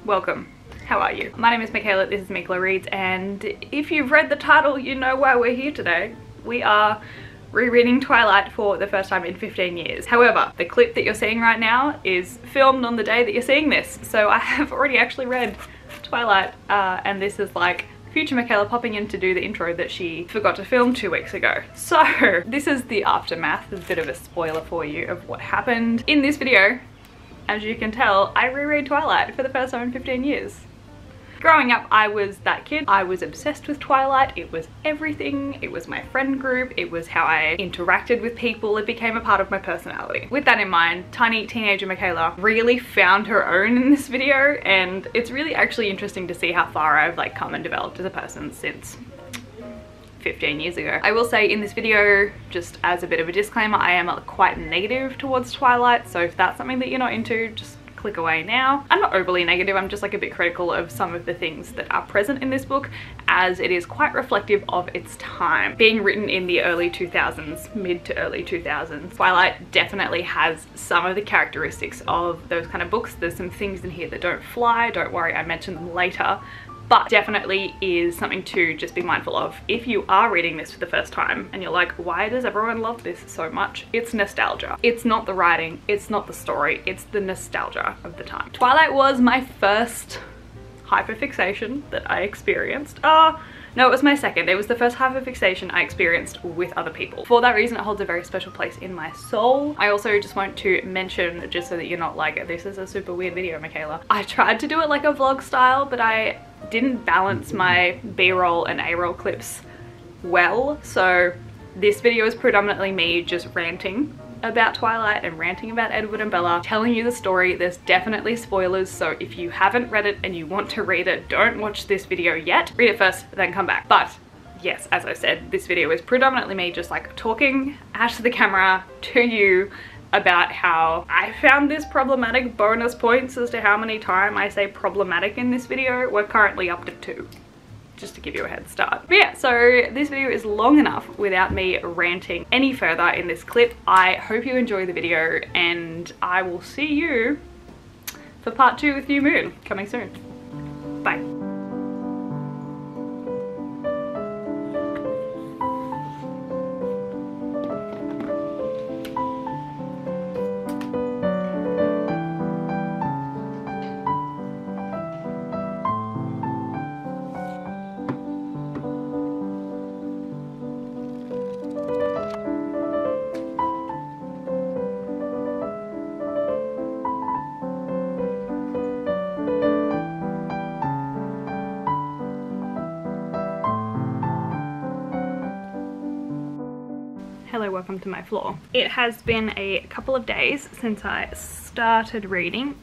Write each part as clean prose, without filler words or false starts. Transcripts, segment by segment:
welcome. How are you? My name is Michaela, this is Meekela Reads, and if you've read the title, you know why we're here today. We are rereading Twilight for the first time in 15 years. However, the clip that you're seeing right now is filmed on the day that you're seeing this, so I have already actually read Twilight, and this is like future Michaela popping in to do the intro that she forgot to film 2 weeks ago. So this is the aftermath, a bit of a spoiler for you of what happened in this video. As you can tell, I reread Twilight for the first time in 15 years. Growing up, I was that kid. I was obsessed with Twilight. It was everything. It was my friend group. It was how I interacted with people. It became a part of my personality. With that in mind, tiny teenager Michaela really found her own in this video, and it's really actually interesting to see how far I've like come and developed as a person since 15 years ago. I will say in this video, just as a bit of a disclaimer, I am quite negative towards Twilight, so if that's something that you're not into, just click away now. I'm not overly negative, I'm just like a bit critical of some of the things that are present in this book, as it is quite reflective of its time. Being written in the early 2000s, mid to early 2000s, Twilight definitely has some of the characteristics of those kind of books. There's some things in here that don't fly, don't worry, I mention them later, but definitely is something to just be mindful of if you are reading this for the first time and you're like, why does everyone love this so much? It's nostalgia. It's not the writing, it's not the story, it's the nostalgia of the time. Twilight was my first hyperfixation that I experienced. No, it was my second. It was the first hyperfixation I experienced with other people. For that reason, it holds a very special place in my soul. I also just want to mention, just so that you're not like, this is a super weird video, Michaela. I tried to do it like a vlog style, but I didn't balance my B-roll and A-roll clips well. So this video is predominantly me just ranting about Twilight and ranting about Edward and Bella, telling you the story. There's definitely spoilers, so if you haven't read it and you want to read it, don't watch this video yet. Read it first, then come back. But yes, as I said, this video is predominantly me just like talking at the camera to you about how I found this problematic. Bonus points as to how many times I say problematic in this video. We're currently up to 2. Just to give you a head start. But yeah, so this video is long enough without me ranting any further in this clip. I hope you enjoy the video, and I will see you for part 2 with New Moon coming soon. Bye. Hello, welcome to my floor. It has been a couple of days since I started reading,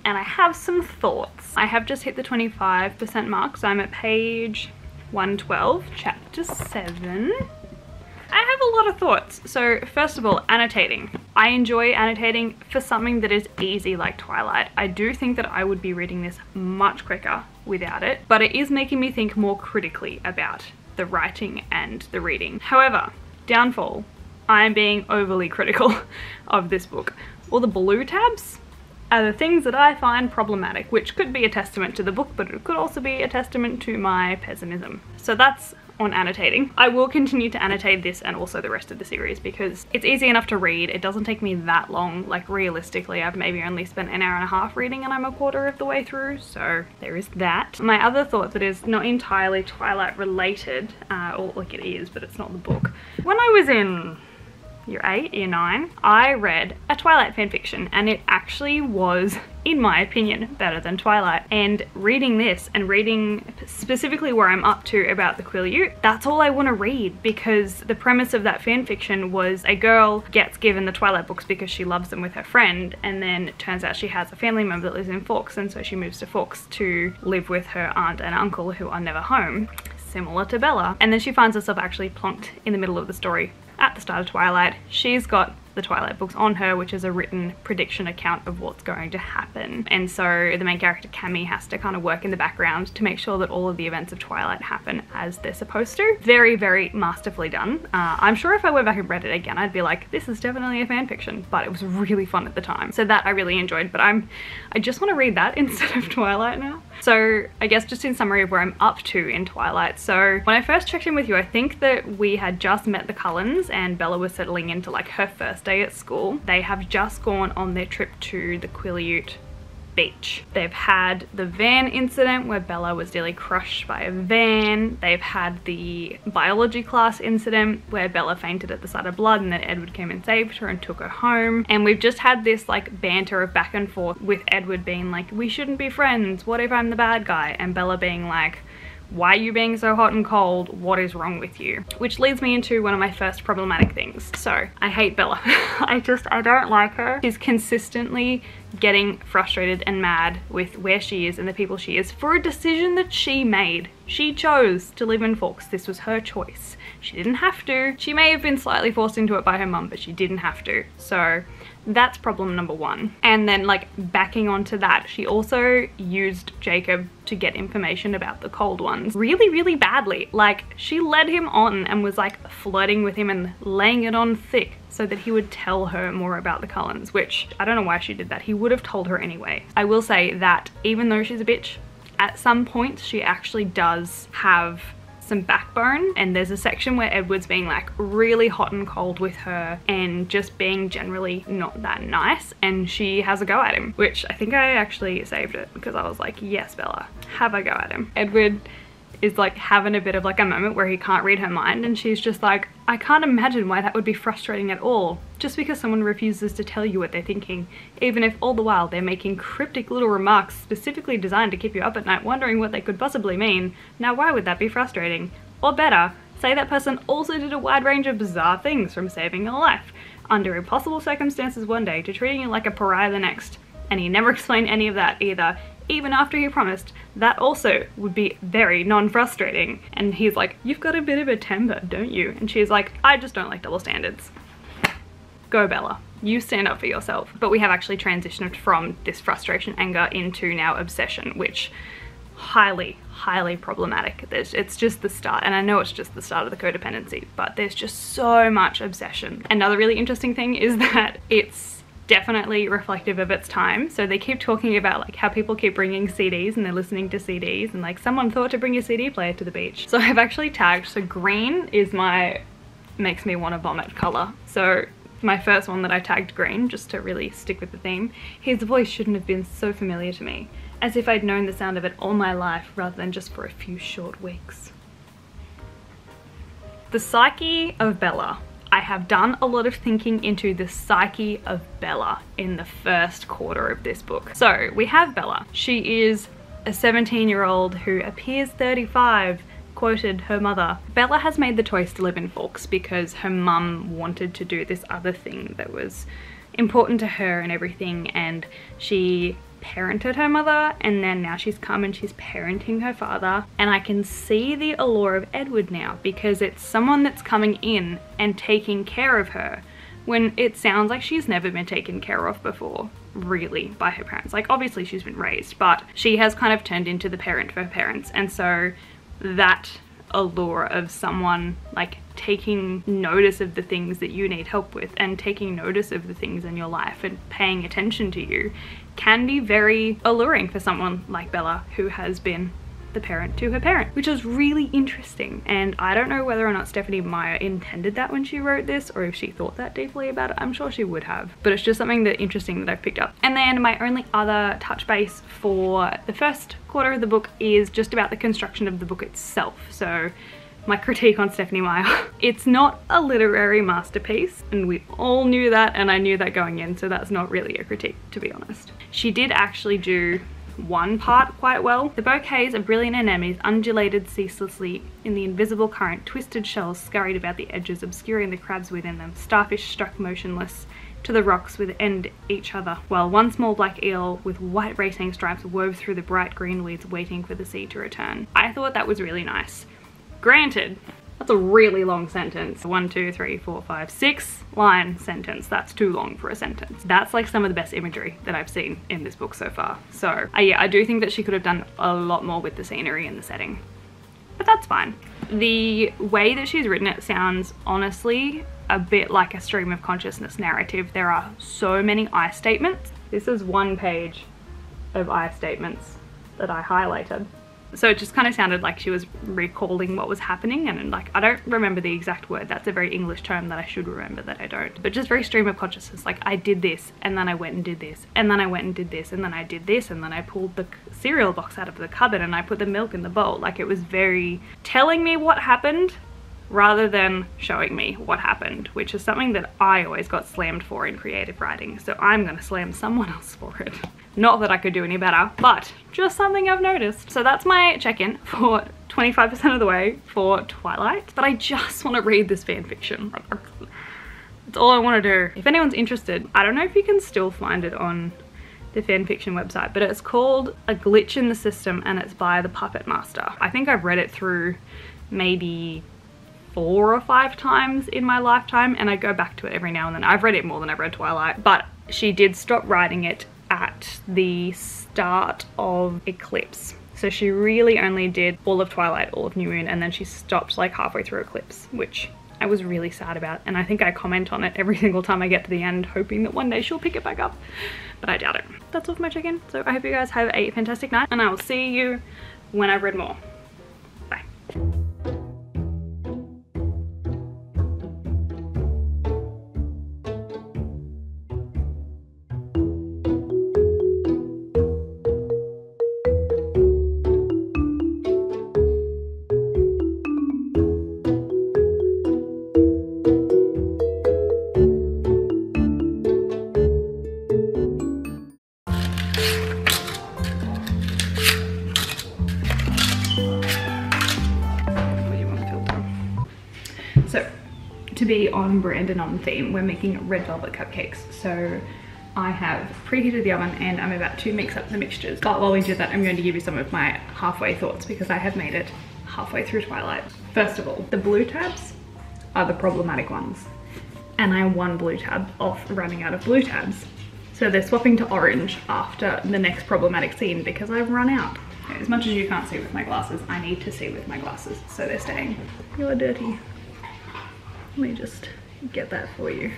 and I have some thoughts. I have just hit the 25% mark, so I'm at page 112, chapter 7. I have a lot of thoughts. So first of all, annotating. I enjoy annotating for something that is easy like Twilight. I do think that I would be reading this much quicker without it, but it is making me think more critically about the writing and the reading. However, downfall, I am being overly critical of this book. All the blue tabs are the things that I find problematic, which could be a testament to the book, but it could also be a testament to my pessimism. So that's on annotating. I will continue to annotate this and also the rest of the series because it's easy enough to read. It doesn't take me that long. Like realistically, I've maybe only spent an hour and a half reading and I'm a quarter of the way through, so there is that. My other thought that is not entirely Twilight related, or like it is, but it's not the book. When I was in year 8, year 9, I read a Twilight fanfiction, and it actually was, in my opinion, better than Twilight. And reading this and reading specifically where I'm up to about the Quileute, that's all I want to read, because the premise of that fanfiction was a girl gets given the Twilight books because she loves them with her friend, and then it turns out she has a family member that lives in Forks, and so she moves to Forks to live with her aunt and uncle who are never home, similar to Bella. And then she finds herself actually plonked in the middle of the story at the start of Twilight. She's got the Twilight books on her, which is a written prediction account of what's going to happen. And so the main character Cammy has to kind of work in the background to make sure that all of the events of Twilight happen as they're supposed to. Very, very masterfully done. I'm sure if I went back and read it again, I'd be like, this is definitely a fan fiction, but it was really fun at the time. So that I really enjoyed, but I just want to read that instead of Twilight now. So I guess just in summary of where I'm up to in Twilight. So when I first checked in with you, I think that we had just met the Cullens and Bella was settling into like her first day at school. They have just gone on their trip to the Quileute beach. They've had the van incident where Bella was nearly crushed by a van. They've had the biology class incident where Bella fainted at the sight of blood and then Edward came and saved her and took her home. And we've just had this like banter of back and forth with Edward being like, we shouldn't be friends, what if I'm the bad guy? And Bella being like, why are you being so hot and cold? What is wrong with you? Which leads me into one of my first problematic things. So I hate Bella. I don't like her. She's consistently getting frustrated and mad with where she is and the people she is for a decision that she made. She chose to live in Forks. This was her choice. She didn't have to. She may have been slightly forced into it by her mum, but she didn't have to. So that's problem number one. And then like backing onto that, she also used Jacob to get information about the cold ones really, really badly. Like she led him on and was like flirting with him and laying it on thick so that he would tell her more about the Cullens, which I don't know why she did that. He would have told her anyway. I will say that even though she's a bitch, at some points she actually does have some backbone, and there's a section where Edward's being like really hot and cold with her and just being generally not that nice, and she has a go at him, which I think I actually saved it because I was like, yes Bella, have a go at him. Edward is like having a bit of like a moment where he can't read her mind, and she's just like, I can't imagine why that would be frustrating at all, just because someone refuses to tell you what they're thinking, even if all the while they're making cryptic little remarks specifically designed to keep you up at night wondering what they could possibly mean. Now why would that be frustrating? Or better, say that person also did a wide range of bizarre things, from saving your life under impossible circumstances one day to treating you like a pariah the next, and he never explained any of that either, even after he promised that also would be very non-frustrating. And he's like, you've got a bit of a temper, don't you? And she's like, I just don't like double standards. Go Bella, you stand up for yourself. But we have actually transitioned from this frustration, anger into now obsession, which highly, highly problematic. It's just the start, and I know it's just the start of the codependency, but there's just so much obsession. Another really interesting thing is that it's definitely reflective of its time. So they keep talking about like how people keep bringing CDs and they're listening to CDs, and like someone thought to bring a CD player to the beach. So I've actually tagged, so green is my makes me want to vomit color. So my first one that I tagged green, just to really stick with the theme. His voice shouldn't have been so familiar to me, as if I'd known the sound of it all my life rather than just for a few short weeks. The psyche of Bella. I have done a lot of thinking into the psyche of Bella in the first quarter of this book. So we have Bella. She is a 17-year-old who appears 35, quoted her mother. Bella has made the choice to live in Forks because her mum wanted to do this other thing that was important to her and everything, and she parented her mother, and then now she's come and she's parenting her father. And I can see the allure of Edward now, because it's someone that's coming in and taking care of her when it sounds like she's never been taken care of before, really, by her parents. Like obviously she's been raised, but she has kind of turned into the parent for her parents. And so that allure of someone like taking notice of the things that you need help with and taking notice of the things in your life and paying attention to you can be very alluring for someone like Bella, who has been the parent to her parent, which is really interesting. And I don't know whether or not Stephanie Meyer intended that when she wrote this, or if she thought that deeply about it. I'm sure she would have, but it's just something that interesting that I've picked up. And then my only other touch base for the first quarter of the book is just about the construction of the book itself. So my critique on Stephanie Meyer. It's not a literary masterpiece, and we all knew that, and I knew that going in, so that's not really a critique, to be honest. She did actually do one part quite well. The bouquets of brilliant anemones undulated ceaselessly in the invisible current. Twisted shells scurried about the edges, obscuring the crabs within them. Starfish struck motionless to the rocks with end each other, while one small black eel with white racing stripes wove through the bright green weeds, waiting for the sea to return. I thought that was really nice. Granted, That's a really long sentence. 1, 2, 3, 4, 5, 6 line sentence. That's too long for a sentence. That's like some of the best imagery that I've seen in this book so far. So yeah, I do think that she could have done a lot more with the scenery and the setting, but that's fine. The way that she's written it sounds honestly a bit like a stream of consciousness narrative. There are so many I statements. This is one page of I statements that I highlighted. So it just kind of sounded like she was recalling what was happening, and like, I don't remember the exact word. That's a very English term that I should remember that I don't. But just very stream of consciousness. Like, I did this, and then I went and did this, and then I went and did this, and then I did this, and then I pulled the cereal box out of the cupboard and I put the milk in the bowl. Like, it was very telling me what happened rather than showing me what happened, which is something that I always got slammed for in creative writing. So I'm gonna slam someone else for it. Not that I could do any better, but just something I've noticed. So that's my check-in for 25% of the way for Twilight. But I just want to read this fan fiction. That's all I want to do. If anyone's interested, I don't know if you can still find it on the fanfiction website, but it's called A Glitch in the System and it's by the Puppet Master. I think I've read it through maybe 4 or 5 times in my lifetime, and I go back to it every now and then. I've read it more than I've read Twilight, but she did stop writing it at the start of Eclipse. So she really only did all of Twilight, all of New Moon, and then she stopped like halfway through Eclipse, which I was really sad about. And I think I comment on it every single time I get to the end, hoping that one day she'll pick it back up, but I doubt it. That's all for my check-in. So I hope you guys have a fantastic night, and I will see you when I've read more. Bye. So, to be on brand and on theme, we're making red velvet cupcakes. So I have preheated the oven and I'm about to mix up the mixtures. But while we do that, I'm going to give you some of my halfway thoughts because I have made it halfway through Twilight. First of all, the blue tabs are the problematic ones. And I'm 1 blue tab off running out of blue tabs. So they're swapping to orange after the next problematic scene because I've run out. As much as you can't see with my glasses, I need to see with my glasses. So they're staying. You're dirty. Let me just get that for you.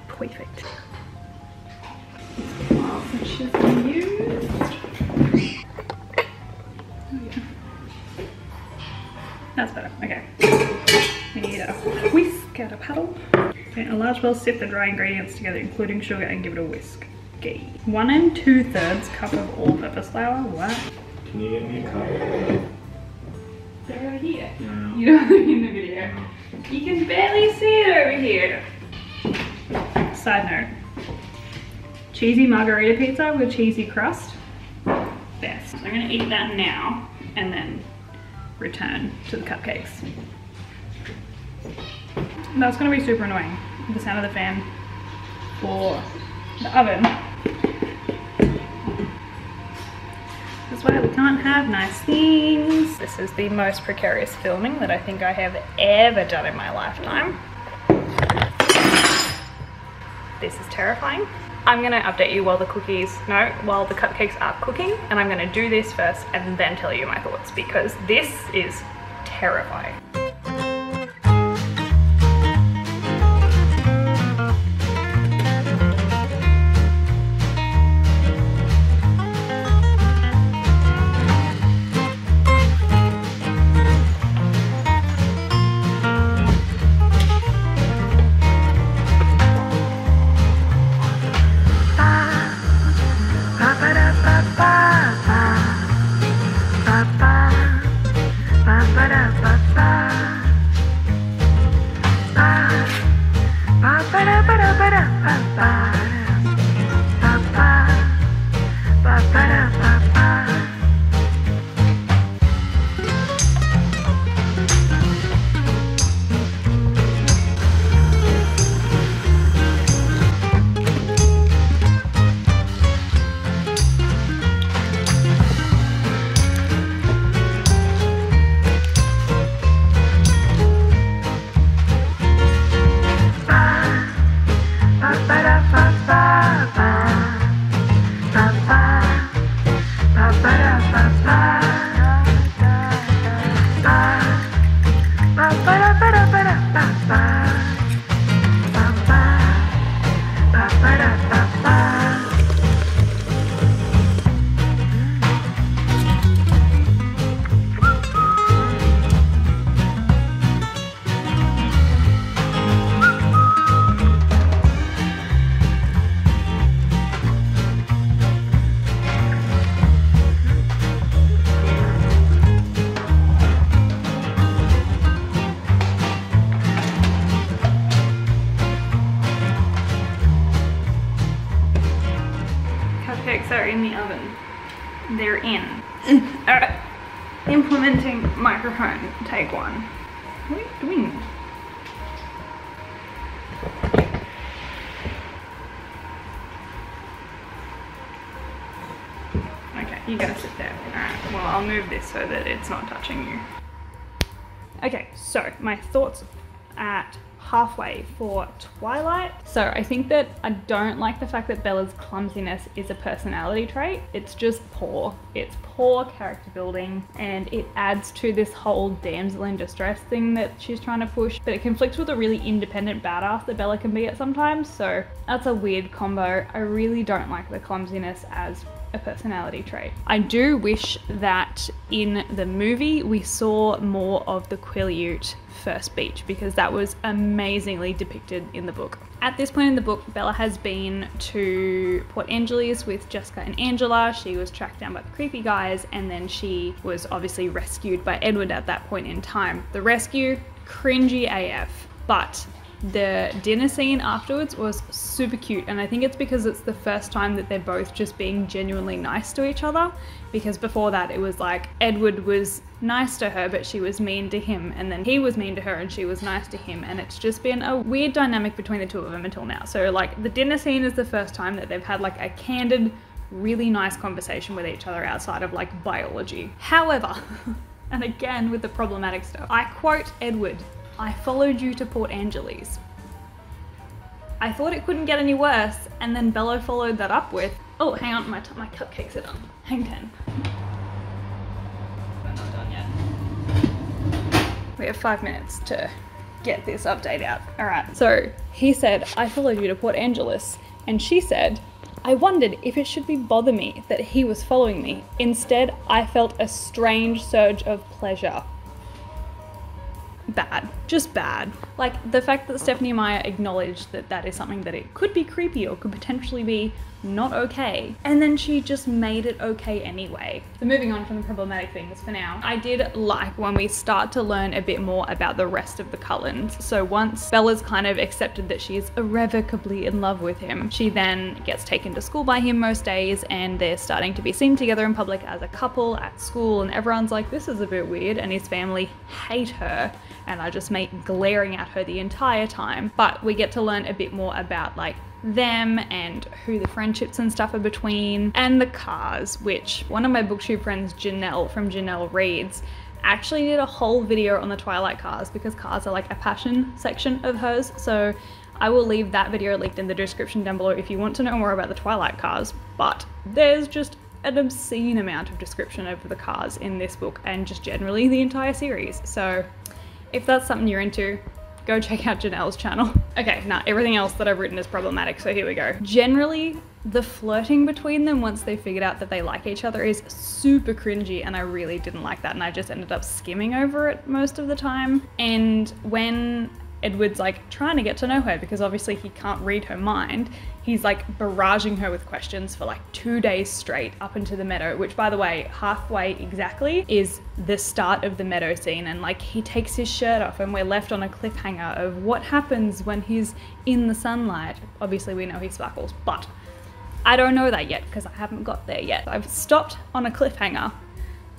Perfect. Which has been used. Oh yeah. That's better, okay. We need a whisk and a paddle. In a large bowl, sift the dry ingredients together, including sugar, and give it a whisk. Okay. 1 2/3 cup of all-purpose flour. What? Can you get me a cup? They're over here. No. You don't look in the video. You can barely see it over here. Side note. Cheesy margarita pizza with cheesy crust. Best. I'm gonna eat that now and then return to the cupcakes. That's gonna be super annoying. The sound of the fan for the oven. That's why we can't have nice things. This is the most precarious filming that I think I have ever done in my lifetime. This is terrifying. I'm gonna update you while the cupcakes are cooking, and I'm gonna do this first and then tell you my thoughts because this is terrifying. are in the oven. They're in. Alright. Implementing microphone, take one. What are you doing? Okay, you gotta sit there. Alright, well I'll move this so that it's not touching you. Okay, so my thoughts at halfway for Twilight. So I think that I don't like the fact that Bella's clumsiness is a personality trait. It's just poor. It's poor character building, and it adds to this whole damsel in distress thing that she's trying to push, but it conflicts with a really independent badass that Bella can be at sometimes. So that's a weird combo. I really don't like the clumsiness as a personality trait. I do wish that in the movie we saw more of the Quileute first beach, because that was amazingly depicted in the book. At this point in the book, Bella has been to Port Angeles with Jessica and Angela. She was tracked down by the creepy guys, and then she was obviously rescued by Edward at that point in time. The rescue, cringy AF, but the dinner scene afterwards was super cute, and I think it's because it's the first time that they're both just being genuinely nice to each other, because before that it was like Edward was nice to her but she was mean to him, and then he was mean to her and she was nice to him, and it's just been a weird dynamic between the two of them until now. So like the dinner scene is the first time that they've had like a candid, really nice conversation with each other outside of like biology. However, and again with the problematic stuff, I quote Edward, "I followed you to Port Angeles." I thought it couldn't get any worse, and then Bella followed that up with, oh, hang on, my cupcakes are done. Hang 10. We're not done yet. We have 5 minutes to get this update out. All right, so he said, "I followed you to Port Angeles," and she said, "I wondered if it should bother me that he was following me. Instead, I felt a strange surge of pleasure." Bad. Just bad. Like the fact that Stephenie Meyer acknowledged that that is something that it could be creepy or could potentially be not okay, and then she just made it okay anyway. So moving on from the problematic things for now, I did like when we start to learn a bit more about the rest of the Cullens. So once Bella's kind of accepted that she is irrevocably in love with him, she then gets taken to school by him most days, and they're starting to be seen together in public as a couple at school, and everyone's like, this is a bit weird, and his family hate her and are just glaring at her the entire time. But we get to learn a bit more about like them and who the friendships and stuff are between, and the cars, which one of my booktube friends, Jeanelle from Jeanelle Reads, actually did a whole video on the Twilight cars, because cars are like a passion section of hers. So I will leave that video linked in the description down below if you want to know more about the Twilight cars. But there's just an obscene amount of description over the cars in this book, and just generally the entire series. So if that's something you're into, go check out Jeanelle's channel. Okay, now everything else that I've written is problematic, so here we go. Generally, the flirting between them once they figured out that they like each other is super cringy, and I really didn't like that, and I just ended up skimming over it most of the time. And when Edward's like trying to get to know her, because obviously he can't read her mind, he's like barraging her with questions for like 2 days straight up into the meadow, which by the way, halfway exactly is the start of the meadow scene, and like he takes his shirt off and we're left on a cliffhanger of what happens when he's in the sunlight. Obviously we know he sparkles, but I don't know that yet because I haven't got there yet. I've stopped on a cliffhanger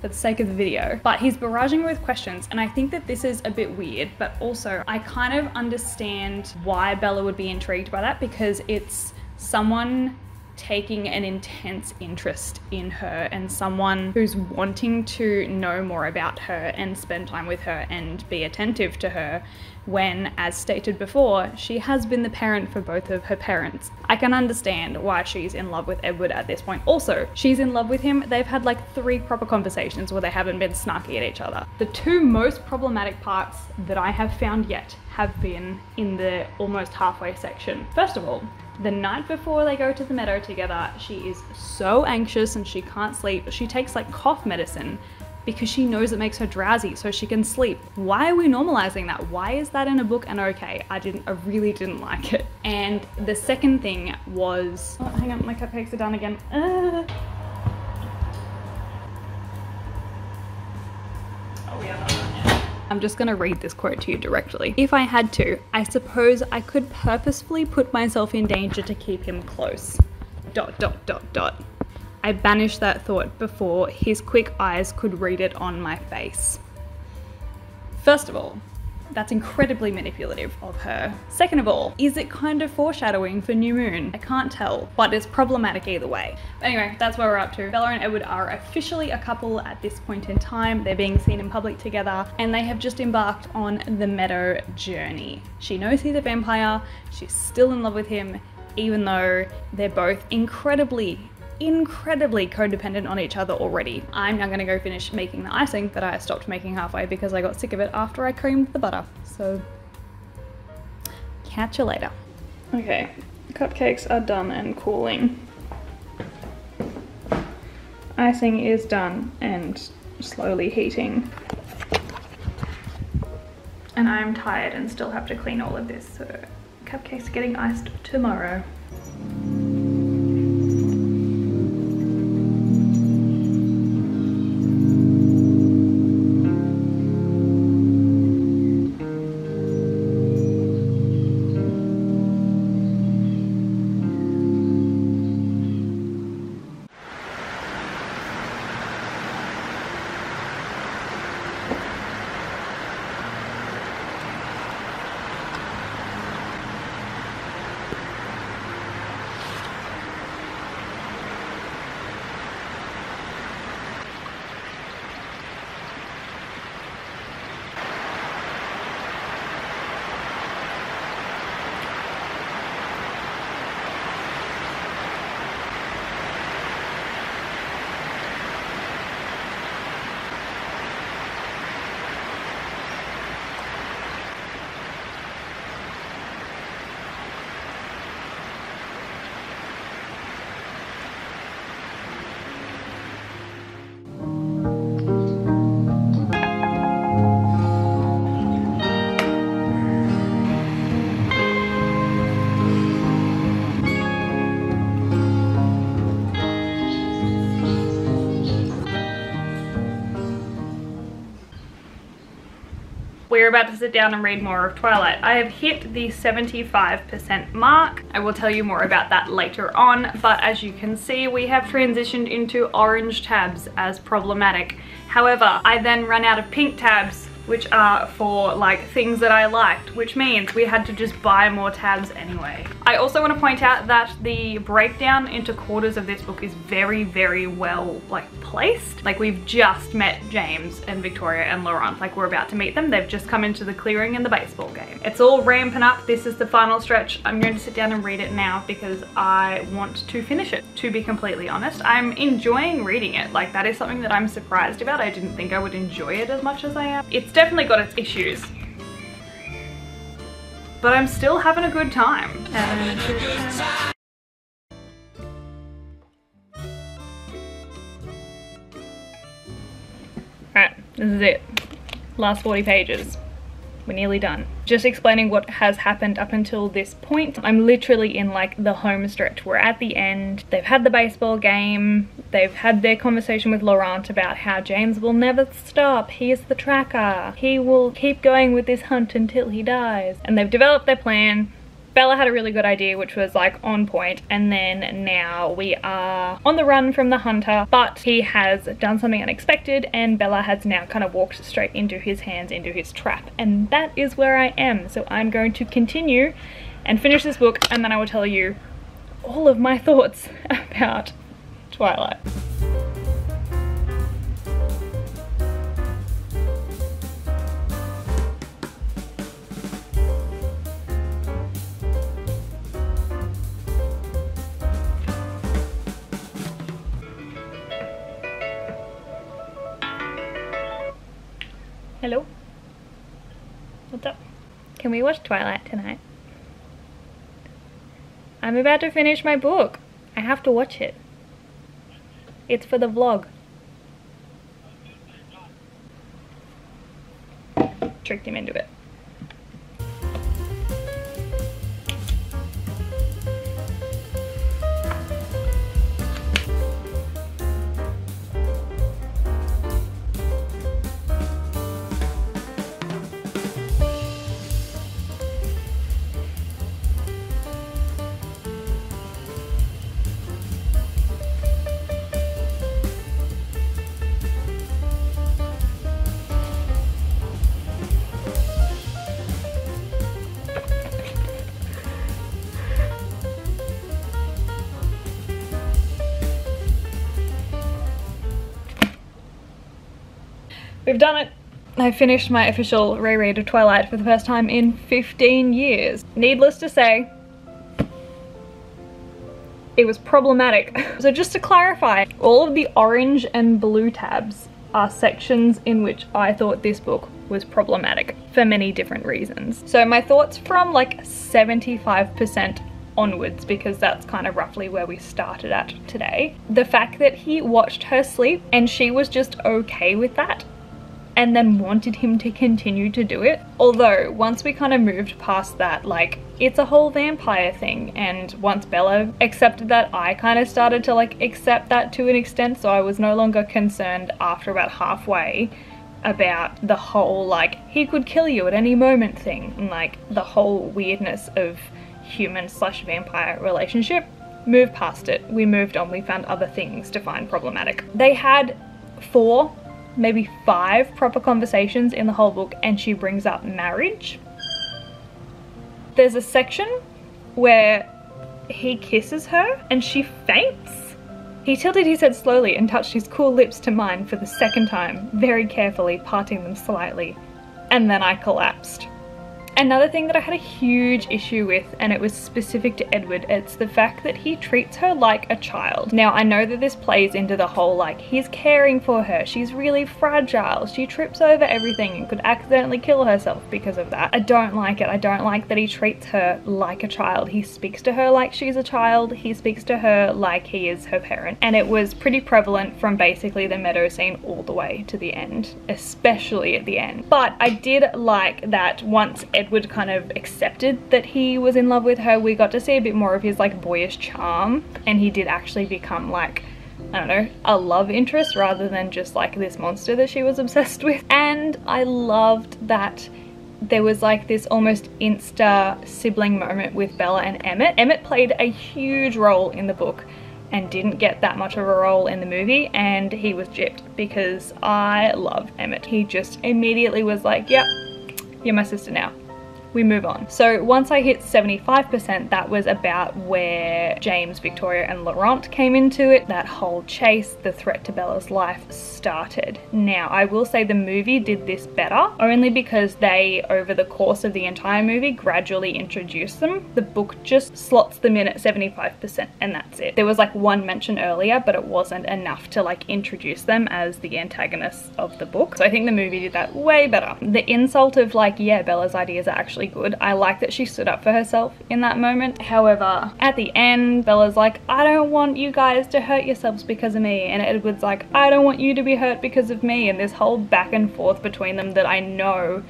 for the sake of the video, but he's barraging her with questions, and I think that this is a bit weird, but also I kind of understand why Bella would be intrigued by that, because it's someone taking an intense interest in her and someone who's wanting to know more about her and spend time with her and be attentive to her, when, as stated before, she has been the parent for both of her parents. I can understand why she's in love with Edward at this point. Also, she's in love with him. They've had like 3 proper conversations where they haven't been snarky at each other. The 2 most problematic parts that I have found yet have been in the almost halfway section. First of all, the night before they go to the meadow together, she is so anxious and she can't sleep. She takes like cough medicine because she knows it makes her drowsy so she can sleep. Why are we normalizing that? Why is that in a book? And okay, I really didn't like it. And the second thing was, oh, hang on, my cupcakes are done again. Oh, we are not done yet. I'm just gonna read this quote to you directly. "If I had to, I suppose I could purposefully put myself in danger to keep him close. ... I banished that thought before his quick eyes could read it on my face. First of all, that's incredibly manipulative of her. Second of all, is it kind of foreshadowing for New Moon? I can't tell, but it's problematic either way. But anyway, that's where we're up to. Bella and Edward are officially a couple at this point in time. They're being seen in public together, and they have just embarked on the Meadow journey. She knows he's a vampire, she's still in love with him, even though they're both incredibly codependent on each other already. I'm now gonna go finish making the icing that I stopped making halfway because I got sick of it after I creamed the butter. So, catch you later. Okay, cupcakes are done and cooling. Icing is done and slowly heating. And I'm tired and still have to clean all of this, so cupcakes are getting iced tomorrow. We're about to sit down and read more of Twilight. I have hit the 75% mark. I will tell you more about that later on, but as you can see, we have transitioned into orange tabs as problematic. However, I then ran out of pink tabs, which are for like things that I liked, which means we had to just buy more tabs anyway. I also want to point out that the breakdown into quarters of this book is very, very well placed. Like, we've just met James and Victoria and Laurent, like we're about to meet them. They've just come into the clearing in the baseball game. It's all ramping up. This is the final stretch. I'm going to sit down and read it now because I want to finish it, to be completely honest. I'm enjoying reading it. Like, that is something that I'm surprised about. I didn't think I would enjoy it as much as I am. It's definitely got its issues, but I'm still having a good time. Alright, this is it. Last 40 pages. We're nearly done. Just explaining what has happened up until this point. I'm literally in like the home stretch. We're at the end. They've had the baseball game. They've had their conversation with Laurent about how James will never stop. He is the tracker. He will keep going with this hunt until he dies. And they've developed their plan. Bella had a really good idea, which was like on point, and then now we are on the run from the hunter, but he has done something unexpected and Bella has now kind of walked straight into his hands, into his trap, and that is where I am. So I'm going to continue and finish this book, and then I will tell you all of my thoughts about Twilight. Hello? What's up? Can we watch Twilight tonight? I'm about to finish my book. I have to watch it. It's for the vlog. Tricked him into it. we've done it. I finished my official reread of Twilight for the first time in 15 years. Needless to say, it was problematic. So just to clarify, all of the orange and blue tabs are sections in which I thought this book was problematic for many different reasons. So my thoughts from like 75% onwards, because that's kind of roughly where we started at today. The fact that he watched her sleep and she was just okay with that and then wanted him to continue to do it. Although once we kind of moved past that, like, it's a whole vampire thing, and once Bella accepted that, I kind of started to like accept that to an extent, so I was no longer concerned after about halfway about the whole like he could kill you at any moment thing, and like the whole weirdness of human/vampire relationship. Moved past it, we moved on, we found other things to find problematic. They had 4, maybe 5 proper conversations in the whole book, and she brings up marriage. There's a section where he kisses her and she faints. He tilted his head slowly and touched his cool lips to mine for the second time, very carefully parting them slightly, and then I collapsed. Another thing that I had a huge issue with, and it was specific to Edward, it's the fact that he treats her like a child. Now, I know that this plays into the whole like, he's caring for her, she's really fragile, she trips over everything and could accidentally kill herself because of that. I don't like it. I don't like that he treats her like a child. He speaks to her like she's a child, he speaks to her like he is her parent. And it was pretty prevalent from basically the meadow scene all the way to the end, especially at the end. But I did like that once Edward kind of accepted that he was in love with her, we got to see a bit more of his like boyish charm, and he did actually become like, I don't know, a love interest rather than just like this monster that she was obsessed with. And I loved that there was like this almost insta sibling moment with Bella and Emmett. Emmett played a huge role in the book and didn't get that much of a role in the movie, and he was gypped because I love Emmett. He just immediately was like, yep, you're my sister now. We move on. So once I hit 75%, that was about where James, Victoria and Laurent came into it. That whole chase, the threat to Bella's life started. Now, I will say the movie did this better, only because they, over the course of the entire movie, gradually introduced them. The book just slots them in at 75% and that's it. There was like one mention earlier, but it wasn't enough to like introduce them as the antagonists of the book. So I think the movie did that way better. The insult of like, yeah, Bella's ideas are actually good. I like that she stood up for herself in that moment. However, at the end, Bella's like, I don't want you guys to hurt yourselves because of me, and Edward's like, I don't want you to be hurt because of me, and this whole back and forth between them that I know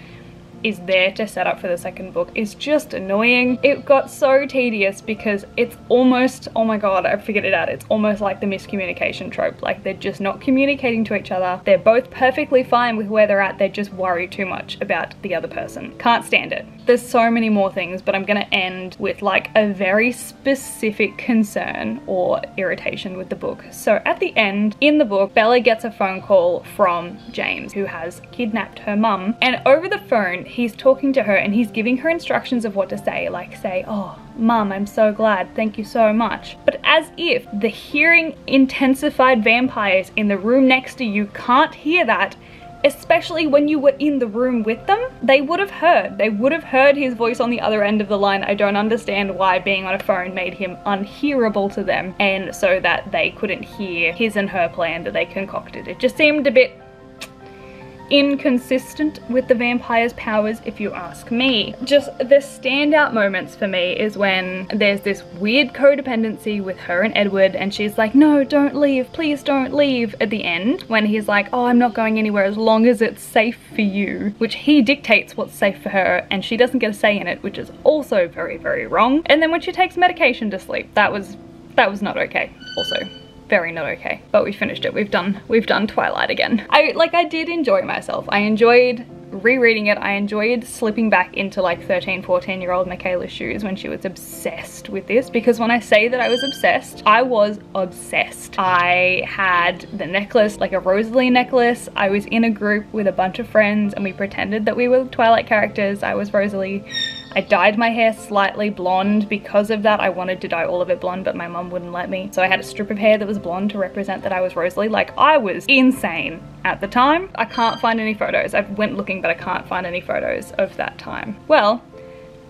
is there to set up for the second book is just annoying. It got so tedious because it's almost, oh my god, I figured it out, it's almost like the miscommunication trope. Like, they're just not communicating to each other. They're both perfectly fine with where they're at, they just worry too much about the other person. Can't stand it. There's so many more things, but I'm gonna end with like a very specific concern or irritation with the book. So at the end, in the book, Bella gets a phone call from James, who has kidnapped her mum, and over the phone, he's talking to her and he's giving her instructions of what to say, like say, oh, Mum, I'm so glad, thank you so much. But as if the hearing intensified vampires in the room next to you can't hear that, especially when you were in the room with them. They would have heard his voice on the other end of the line. I don't understand why being on a phone made him unhearable to them, and so that they couldn't hear his and her plan that they concocted. It just seemed a bit inconsistent with the vampire's powers, if you ask me. Just the standout moments for me is when there's this weird codependency with her and Edward, and she's like, no, don't leave, please don't leave, at the end, when he's like, oh, I'm not going anywhere as long as it's safe for you, which he dictates what's safe for her, and she doesn't get a say in it, which is also very, very wrong. And then when she takes medication to sleep, that was not okay also. Very not okay. But we finished it. We've done Twilight again. I did enjoy myself. I enjoyed rereading it. I enjoyed slipping back into like 13, 14-year-old Michaela's shoes when she was obsessed with this, because when I say that I was obsessed, I was obsessed. I had the necklace, like a Rosalie necklace. I was in a group with a bunch of friends and we pretended that we were Twilight characters. I was Rosalie. I dyed my hair slightly blonde because of that. I wanted to dye all of it blonde, but my mum wouldn't let me. So I had a strip of hair that was blonde to represent that I was Rosalie. Like, I was insane at the time. I can't find any photos. I went looking, but I can't find any photos of that time. Well,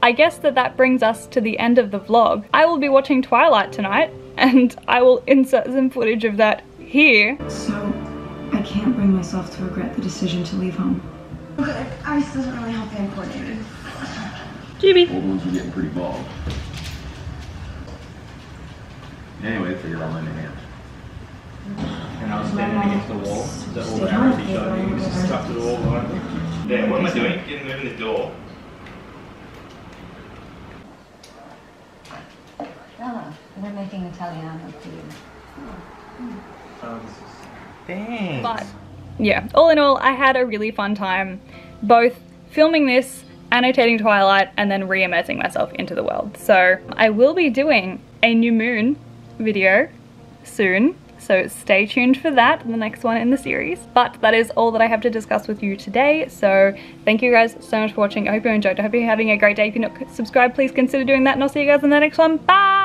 I guess that brings us to the end of the vlog. I will be watching Twilight tonight, and I will insert some footage of that here. So, I can't bring myself to regret the decision to leave home. But ice doesn't really help the imported. GB. Old ones were getting pretty bald. Anyway, I figured I'll lend a hand. And I was standing against the wall. The old arrows he showed me, he was stuck to the wall. There, what am I doing? Getting moving the door. Oh, we're making Italiano for you. Thanks. But yeah, all in all, I had a really fun time both filming this, annotating Twilight, and then re-immersing myself into the world. So I will be doing a new moon video soon, so stay tuned for that, the next one in the series. But that is all that I have to discuss with you today, so thank you guys so much for watching. I hope you enjoyed. I hope you're having a great day. If you're not subscribed, please consider doing that, and I'll see you guys in the next one. Bye!